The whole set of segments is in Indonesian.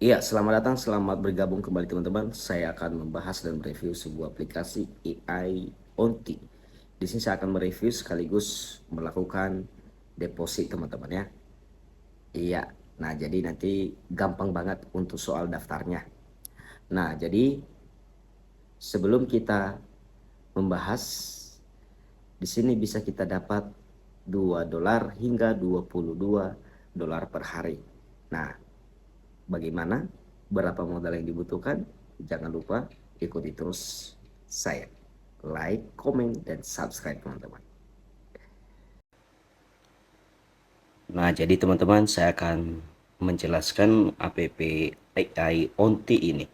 Iya, selamat datang, selamat bergabung kembali teman-teman. Saya akan membahas dan mereview sebuah aplikasi AI Onti. Di sini saya akan mereview sekaligus melakukan deposit teman-teman ya. Iya, nah jadi nanti gampang banget untuk soal daftarnya. Nah, jadi sebelum kita membahas, di sini bisa kita dapat 2 dolar hingga 22 dolar per hari. Nah, bagaimana? Berapa modal yang dibutuhkan? Jangan lupa ikuti terus saya. Like, komen, dan subscribe teman-teman. Nah, jadi teman-teman saya akan menjelaskan app AI Onti ini.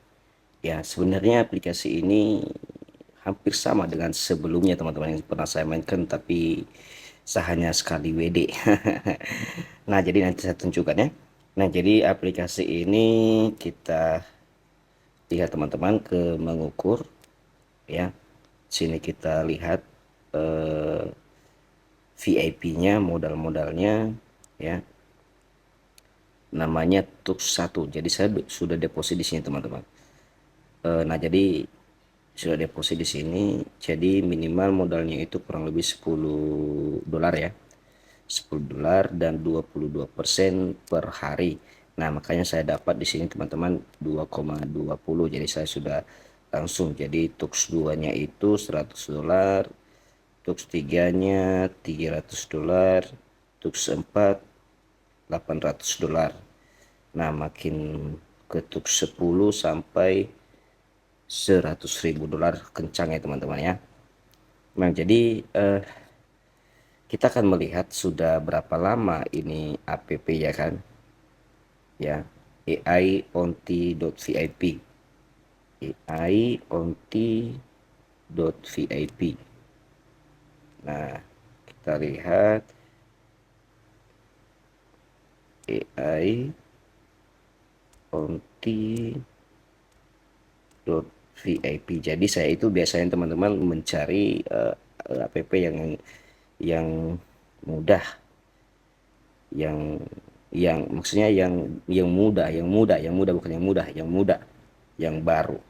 Ya, sebenarnya aplikasi ini hampir sama dengan sebelumnya teman-teman yang pernah saya mainkan, tapi saya hanya sekali WD. Nah, jadi nanti saya tunjukkan ya. Nah, jadi aplikasi ini kita lihat teman-teman ke mengukur ya. Sini kita lihat VIP-nya, modal-modalnya ya. Namanya Tux 1. Jadi saya sudah deposit di sini teman-teman. Nah, jadi sudah deposit di sini. Jadi minimal modalnya itu kurang lebih 10 dolar ya. 10 dolar dan 22% per hari. Nah, makanya saya dapat di sini teman-teman 2,20. Jadi saya sudah langsung. Jadi Tux 2-nya itu 100 dolar, Tux 3-nya 300 dolar, Tux 4 800 dolar. Nah, makin ke Tux 10 sampai 100.000 dolar kencang ya teman-teman ya. Nah, jadi kita akan melihat sudah berapa lama ini app ya kan ya. AI onti.vip, AI onti.vip. Nah, kita lihat AI onti.vip. Jadi saya itu biasanya teman-teman mencari app yang mudah, yang maksudnya yang mudah bukan yang mudah, yang mudah, yang baru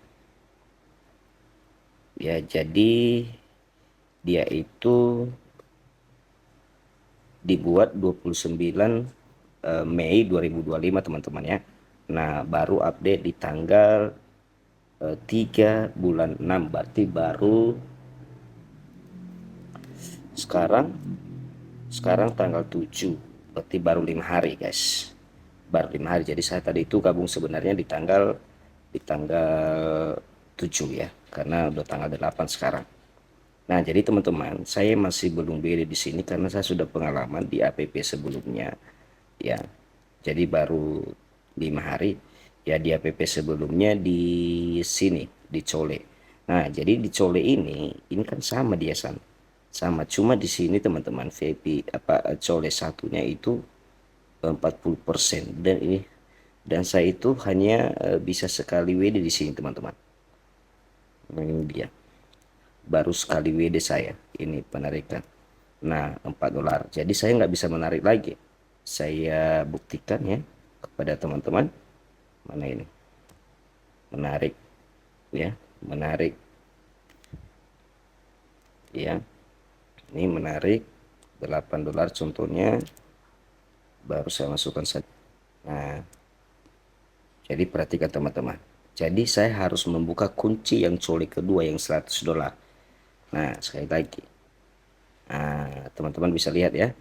ya. Jadi dia itu dibuat 29 Mei 2025 teman-teman ya. Nah, baru update di tanggal 3 bulan 6, berarti baru sekarang sekarang tanggal 7, berarti baru 5 hari guys, baru 5 hari. Jadi saya tadi itu gabung sebenarnya di tanggal 7 ya, karena udah tanggal 8 sekarang. Nah, jadi teman-teman, saya masih belum beda di sini karena saya sudah pengalaman di app sebelumnya ya. Jadi baru 5 hari ya di app sebelumnya di sini di Cole. Nah, jadi di Cole ini kan sama dia sama, cuma di sini teman-teman VIP Cole satunya itu 40% dan saya itu hanya bisa sekali WD di sini teman-teman. Ini dia. Baru sekali WD saya ini penarikan. Nah, 4 dolar. Jadi saya nggak bisa menarik lagi. Saya buktikan ya kepada teman-teman. Mana ini? Menarik ya, menarik ya. Ini menarik 8 dolar contohnya. Baru saya masukkan saja. Nah, jadi perhatikan teman-teman. Jadi saya harus membuka kunci yang coli kedua yang 100 dolar. Nah, sekali lagi. Nah, teman-teman bisa lihat ya.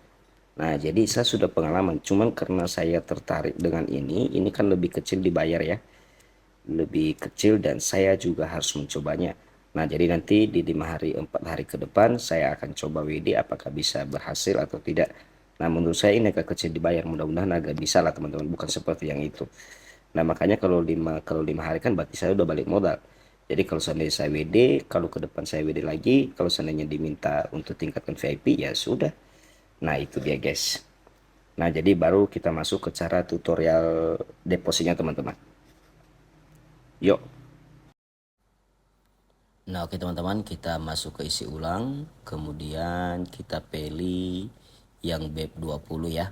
Nah, jadi saya sudah pengalaman. Cuman karena saya tertarik dengan ini kan lebih kecil dibayar ya. Lebih kecil dan saya juga harus mencobanya. Nah, jadi nanti di 5 hari 4 hari ke depan saya akan coba WD apakah bisa berhasil atau tidak. Nah, menurut saya ini agak kecil dibayar, mudah-mudahan agak bisa lah teman-teman, bukan seperti yang itu. Nah, makanya kalau lima hari kan berarti saya udah balik modal. Jadi kalau seandainya saya WD, kalau ke depan saya WD lagi, kalau seandainya diminta untuk tingkatkan VIP ya sudah. Nah, itu dia guys. Nah, jadi baru kita masuk ke cara tutorial depositnya teman-teman. Yuk. Nah, oke teman-teman, kita masuk ke isi ulang, kemudian kita pilih yang BEP 20 ya.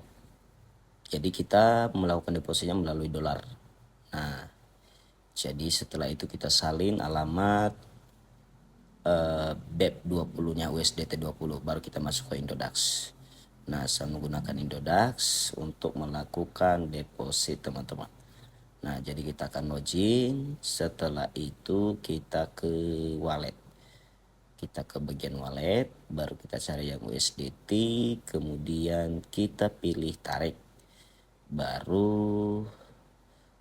Jadi kita melakukan depositnya melalui dolar. Nah, jadi setelah itu kita salin alamat BEP 20-nya USDT 20, baru kita masuk ke Indodax. Nah, saya menggunakan Indodax untuk melakukan deposit teman-teman. Nah, jadi kita akan login, setelah itu kita ke wallet. Kita ke bagian wallet, baru kita cari yang USDT, kemudian kita pilih tarik. Baru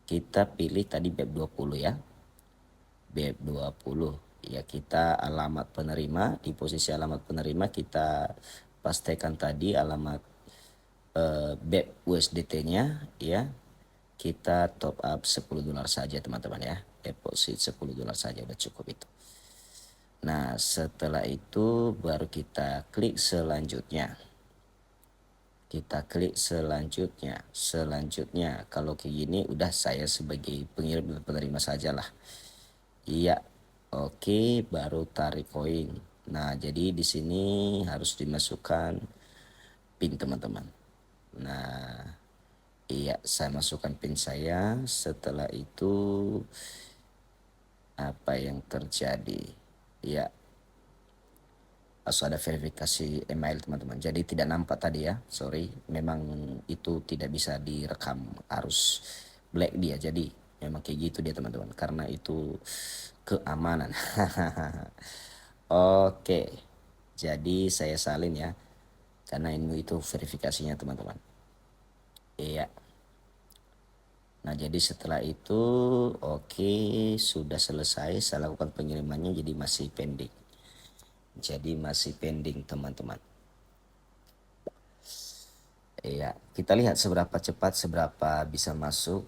kita pilih tadi BEP 20 ya. BEP 20. Ya, kita alamat penerima, di posisi alamat penerima kita pastikan tadi alamat BEP USDT-nya ya. Kita top up 10 dolar saja teman-teman ya. Deposit 10 dolar saja udah cukup itu. Nah, setelah itu baru kita klik selanjutnya. Kita klik selanjutnya. Selanjutnya kalau kayak gini udah saya sebagai pengirim dan penerima sajalah. Iya. Oke, baru tarik koin. Nah, jadi di sini harus dimasukkan PIN teman-teman. Nah, iya, saya masukkan PIN saya. Setelah itu apa yang terjadi? Ya, harus ada verifikasi email teman-teman. Jadi tidak nampak tadi ya, sorry. Memang itu tidak bisa direkam, harus black dia. Jadi memang kayak gitu dia teman-teman, karena itu keamanan. Oke, jadi saya salin ya, karena ini itu verifikasinya teman-teman. Iya. Nah, jadi setelah itu oke, sudah selesai saya lakukan pengirimannya, jadi masih pending. Jadi masih pending teman-teman. Iya, kita lihat seberapa cepat, seberapa bisa masuk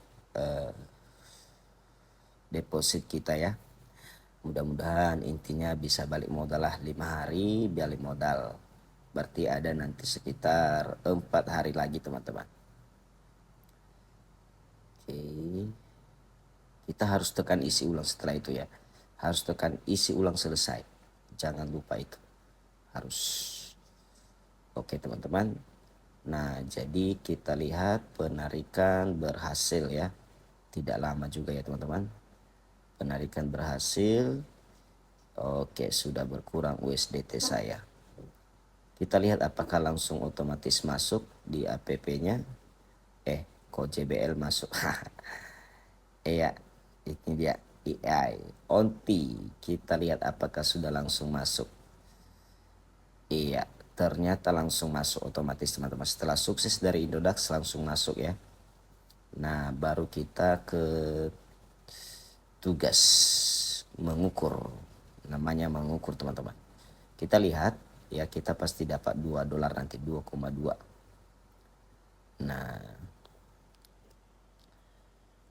deposit kita ya. Mudah-mudahan intinya bisa balik modal lah, 5 hari balik modal. Berarti ada nanti sekitar 4 hari lagi teman-teman. Oke. Kita harus tekan isi ulang setelah itu ya. Harus tekan isi ulang selesai. Jangan lupa itu. Harus. Oke teman-teman. Nah, jadi kita lihat penarikan berhasil ya. Tidak lama juga ya teman-teman. Penarikan berhasil. Oke, sudah berkurang USDT saya. Kita lihat apakah langsung otomatis masuk di app-nya. Kok JBL masuk. Iya, ini dia AI Onti. Kita lihat apakah sudah langsung masuk. Iya, ternyata langsung masuk otomatis teman-teman. Setelah sukses dari Indodax langsung masuk ya. Nah, baru kita ke tugas mengukur. Namanya mengukur teman-teman. Kita lihat ya, kita pasti dapat 2 dolar nanti, 2,2. Nah,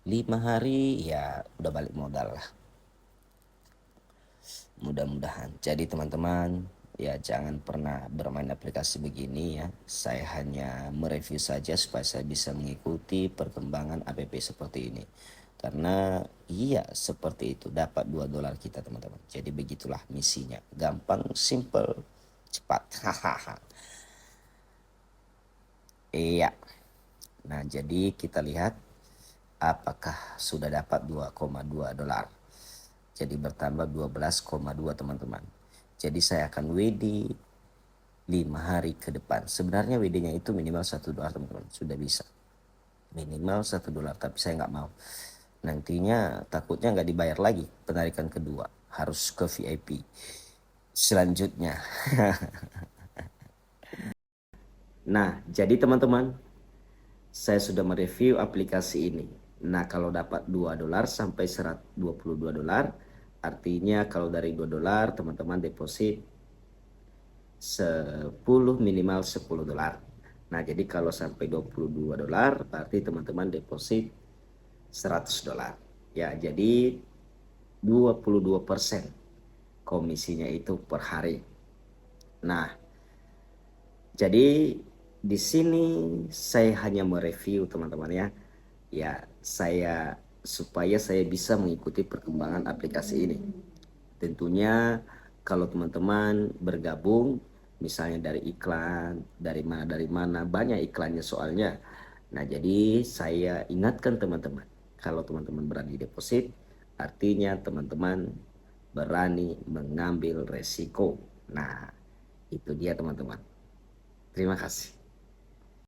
5 hari ya udah balik modal lah. Mudah-mudahan. Jadi teman-teman ya jangan pernah bermain aplikasi begini ya. Saya hanya mereview saja supaya saya bisa mengikuti perkembangan app seperti ini. Karena iya seperti itu, dapat 2 dolar kita teman-teman. Jadi begitulah misinya. Gampang, simple, cepat. Hahaha. Iya. Nah, jadi kita lihat apakah sudah dapat 2,2 dolar. Jadi bertambah 12,2 teman-teman. Jadi saya akan WD 5 hari ke depan. Sebenarnya WD-nya itu minimal 1 dolar teman-teman. Sudah bisa. Minimal 1 dolar, tapi saya nggak mau. Nantinya takutnya nggak dibayar lagi penarikan kedua. Harus ke VIP. Selanjutnya. Nah, jadi teman-teman, saya sudah mereview aplikasi ini. Nah, kalau dapat 2 dolar sampai 122 dolar, artinya kalau dari 2 dolar teman-teman deposit 10 minimal 10 dolar. Nah, jadi kalau sampai 22 dolar berarti teman-teman deposit 100 dolar. Ya, jadi 22% komisinya itu per hari. Nah, jadi di sini saya hanya mereview teman-teman ya. Ya, saya supaya saya bisa mengikuti perkembangan aplikasi ini. Tentunya kalau teman-teman bergabung misalnya dari iklan, dari mana banyak iklannya soalnya. Nah, jadi saya ingatkan teman-teman, Kalau teman-teman berani deposit, artinya teman-teman berani mengambil resiko. Nah, itu dia teman-teman. Terima kasih.